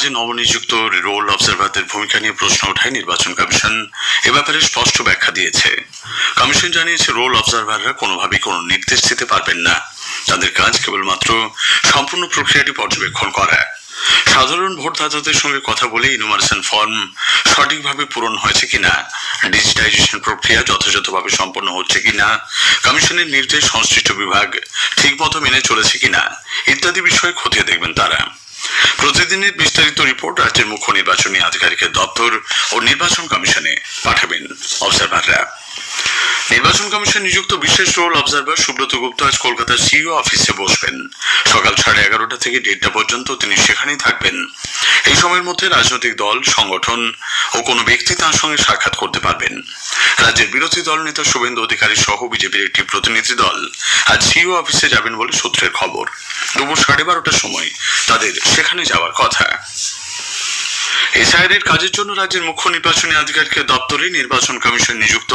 কাজে নবনিযুক্ত রোল অবজারভারদের ভূমিকা নিয়ে প্রশ্ন ওঠায় নির্বাচন কমিশন এ ব্যাপারে স্পষ্ট ব্যাখ্যা দিয়েছে। কমিশন জানিয়েছে, রোল অবজারভাররা কোনোভাবেই কোনো নির্দেশ দিতে পারবেন না। তাদের কাজ কেবলমাত্র সম্পূর্ণ প্রক্রিয়াটি পর্যবেক্ষণ করা। সাধারণ ভোটদাতাদের সঙ্গে কথা বলে ইনুমারেশন ফর্ম সঠিকভাবে পূরণ হয়েছে কিনা, ডিজিটাইজেশন প্রক্রিয়া যথাযথভাবে সম্পন্ন হচ্ছে কিনা, কমিশনের নির্দেশ সংশ্লিষ্ট বিভাগ ঠিকমতো মেনে চলেছে কিনা ইত্যাদি বিষয়ে খতিয়ে দেখবেন তারা। প্রতিদিনের বিস্তারিত রিপোর্ট রাজ্যের মুখ্য নির্বাচনী আধিকারিকের দপ্তর ও নির্বাচন কমিশনে পাঠাবেন অবজারভাররা। নির্বাচন কমিশন নিযুক্ত বিশেষ রোল অবজারভার সুব্রত গুপ্ত আজ কলকাতার সিইও অফিসে বসবেন। সকাল 11:30 থেকে 1:30 পর্যন্ত তিনি সেখানেই থাকবেন। এই সময়ের মধ্যে রাজনৈতিক দল, সংগঠন ও কোনো ব্যক্তি তাঁর সঙ্গে সাক্ষাৎ করতে পারবেন। রাজ্যের বিরোধী দল নেতা শুভেন্দু অধিকারী সহ বিজেপির একটি প্রতিনিধি দল আজ সিইও অফিসে যাবেন বলে সূত্রের খবর। দুপুর 12:30টার সময় তাদের সেখানে যাওয়ার কথা। এসআইআর এর কাজের জন্য রাজ্যের মুখ্য নির্বাচনী আধিকারিকের দপ্তরে নির্বাচন কমিশন নিযুক্ত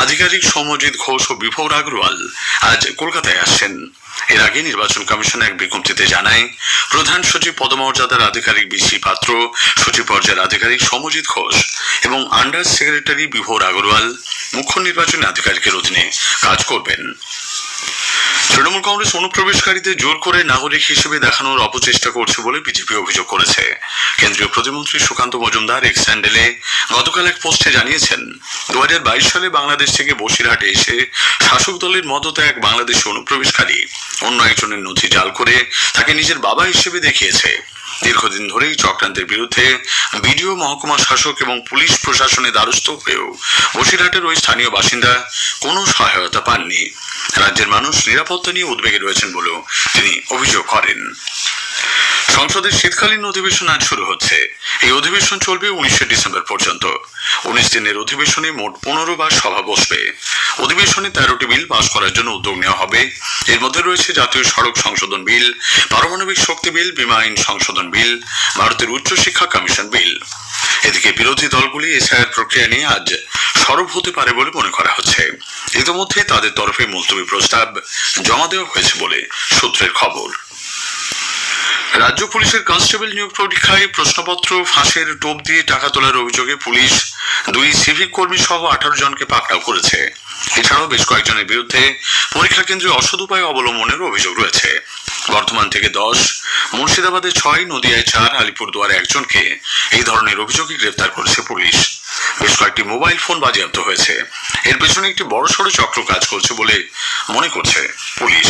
আধিকারিক সৌম্যজিৎ ঘোষ ও বিভোর আগরওয়াল আজ কলকাতায় আসছেন। এর আগে নির্বাচন কমিশন এক বিজ্ঞপ্তিতে জানায়, প্রধান সচিব পদমর্যাদার আধিকারিক বিসি পাত্র, সচিব পর্যায়ের আধিকারিক সৌম্যজিৎ ঘোষ এবং আন্ডার সেক্রেটারি বিভোর আগরওয়াল মুখ্য নির্বাচনী আধিকারিকের অধীনে কাজ করবেন। তৃণমূল কংগ্রেস অনুপ্রবেশকারীদের জোর করে নাগরিক হিসেবে দেখানোর অপচেষ্টা করছে বলে বিজেপি অভিযোগ করেছে। কেন্দ্রীয় প্রতিমন্ত্রী সুকান্ত মজুমদার এক্স হ্যান্ডেলে গতকাল এক পোস্টে জানিয়েছেন, 2022 সালে বাংলাদেশ থেকে বসিরহাটে এসে শাসক দলের মদতে এক বাংলাদেশি অনুপ্রবেশকারী অন্য একজনের নথি জাল করে তাকে নিজের বাবা হিসেবে দেখিয়েছে। দীর্ঘদিন ধরেই চক্রান্তের বিরুদ্ধে বিডিও, মহকুমা শাসক এবং পুলিশ প্রশাসনের দ্বারস্থ হয়েও বসিরহাটের ওই স্থানীয় বাসিন্দা কোনো সহায়তা পাননি। রাজ্যের মানুষ নিরাপত্তা নিয়ে উদ্বেগে রয়েছেন বলেও তিনি অভিযোগ করেন। সংসদের শীতকালীন অধিবেশন আজ শুরু হচ্ছে। এই অধিবেশন চলবে 19 ডিসেম্বর পর্যন্ত। 19 দিনের অধিবেশনে মোট 15 বার সভা বসবে। অধিবেশনে 13টি বিল পাশ করার জন্য উদ্যোগ নেওয়া হবে। এর মধ্যে রয়েছে জাতীয় সড়ক সংশোধন বিল, পারমাণবিক শক্তি বিল, বীমা আইন সংশোধন বিল, ভারতের উচ্চ শিক্ষা কমিশন বিল। এদিকে বিরোধী দলগুলি এসআইআর প্রক্রিয়া নিয়ে আজ সরব হতে পারে বলে মনে করা হচ্ছে। ইতিমধ্যে তাদের তরফে মুলতবি প্রস্তাব জমা দেওয়া হয়েছে বলে সূত্রের খবর। রাজ্য পুলিশের কনস্টেবল নিয়োগ পরীক্ষায় প্রশ্নপত্র ফাঁসের টোপ দিয়ে টাকা তোলার অভিযোগে পুলিশ 2 সিভিক কর্মী সহ 18 জনকে পাকড়াও করেছে। এছাড়াও বেশ কয়েকজনের বিরুদ্ধে পরীক্ষা কেন্দ্রে অসৎ উপায় অবলম্বনের অভিযোগ রয়েছে। বর্ধমান থেকে 10, মুর্শিদাবাদে 6, নদিয়ায় 4, আলিপুরদুয়ারে 1 জনকে এই ধরনের অভিযোগে গ্রেফতার করেছে পুলিশ। বেশ কয়েকটি মোবাইল ফোন বাজেয়াপ্ত হয়েছে। এর পেছনে একটি বড়সড় চক্র কাজ করছে বলে মনে করছে পুলিশ।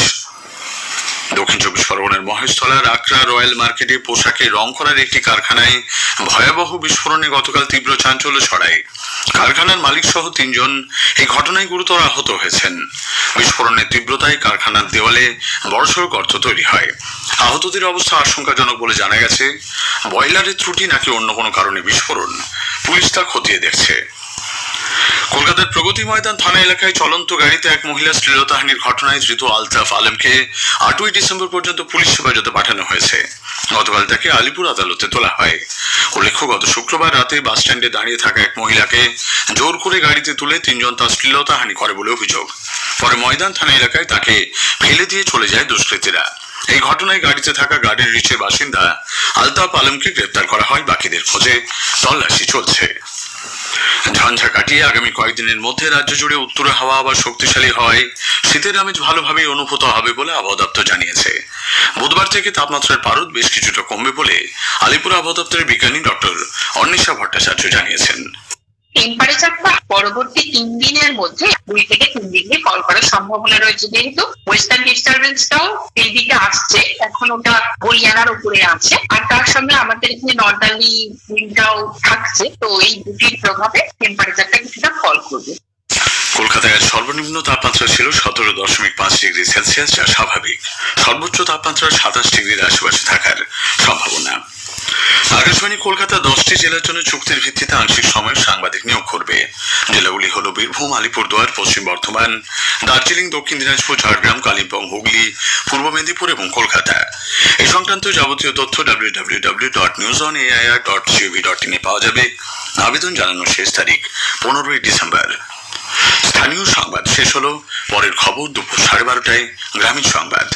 দক্ষিণ 24 পরগনার মহেশতলার আকরা রয়্যাল মার্কেটে পোশাকে রং করার একটি কারখানায় ভয়াবহ বিস্ফোরণে গতকাল তীব্র চাঞ্চল্য ছড়ায়। কারখানার মালিক সহ 3 জন এই ঘটনায় গুরুতর আহত হয়েছেন। বিস্ফোরণের তীব্রতায় কারখানার দেওয়ালে বড়সড় গর্ত তৈরি হয়। আহতদের অবস্থা আশঙ্কাজনক বলে জানা গেছে। বয়লারের ত্রুটি নাকি অন্য কোনো কারণে বিস্ফোরণ, পুলিশ তা খতিয়ে দেখছে। কলকাতার প্রগতি ময়দান থানা এলাকায় চলন্ত গাড়িতে এক মহিলা শ্লীলতাহানির ঘটনায় ধৃত আলতাফ আলমকে 8ই ডিসেম্বর পর্যন্ত পুলিশ হেফাজতে পাঠানো হয়েছে। গতকাল তাকে আলিপুর আদালতে তোলা হয়। উল্লেখ্য, গত শুক্রবার রাতে বাস স্ট্যান্ডে দাঁড়িয়ে থাকা এক মহিলাকে জোর করে গাড়িতে তুলে 3 জন তার শ্লীলতাহানি করে বলে অভিযোগ। পরে ময়দান থানা এলাকায় তাকে ফেলে দিয়ে চলে যায় দুষ্কৃতীরা। এই ঘটনায় গাড়িতে থাকা গাড়ির রিচের বাসিন্দা আলতাফ আলমকে গ্রেপ্তার করা হয়। বাকিদের খোঁজে তল্লাশি চলছে। ঝঞ্ঝা কাটিয়ে আগামী কয়েকদিনের মধ্যে রাজ্য জুড়ে উত্তরে হাওয়া আবার শক্তিশালী হয় শীতের আমেজ ভালোভাবেই অনুভূত হবে বলে আবহাওয়া দপ্তর জানিয়েছে। বুধবার থেকে তাপমাত্রার পারদ বেশ কিছুটা কমবে বলে আলিপুর আবহাওয়া দপ্তরের বিজ্ঞানী ডক্টর অন্বেষা ভট্টাচার্য জানিয়েছেন। টেম্পারেচারটা পরবর্তী 3 দিনের মধ্যে 2 থেকে 3 ডিগ্রি ফল করার সম্ভাবনা রয়েছে, যেহেতু ওয়েস্টার্ন ডিস্টারবেন্সটাও এই দিকে আসছে। এখন ওটা হরিয়ানার উপরে আছে, আর তার সঙ্গে আমাদের এখানে নর্দার্লি উইন্ডটাও থাকছে। তো এই দুটির প্রভাবে টেম্পারেচারটা কিছুটা ফল করবে। কলকাতায় সর্বনিম্ন তাপমাত্রা ছিল 17.5 ডিগ্রি সেলসিয়াস, যা স্বাভাবিক। সর্বোচ্চ তাপমাত্রা 27 ডিগ্রির আশেপাশে থাকার সম্ভাবনা। আকাশবাণী কলকাতা 10টি জেলার জন্য চুক্তির ভিত্তিতে আংশিক সময় সাংবাদিক নিয়োগ করবে। জেলাগুলি হল বীরভূম, আলিপুরদুয়ার, পশ্চিম বর্ধমান, দার্জিলিং, দক্ষিণ দিনাজপুর, ঝাড়গ্রাম, কালিম্পং, হুগলি, পূর্ব মেদিনীপুর এবং কলকাতা। এই সংক্রান্ত যাবতীয় তথ্য www.newsonair.gov.in এ পাওয়া যাবে। আবেদন জানানোর শেষ তারিখ 15ই ডিসেম্বর। স্থানীয় সংবাদ শেষ হলো। পরের খবর দুপুর 12:30টায় গ্রামীণ সংবাদ।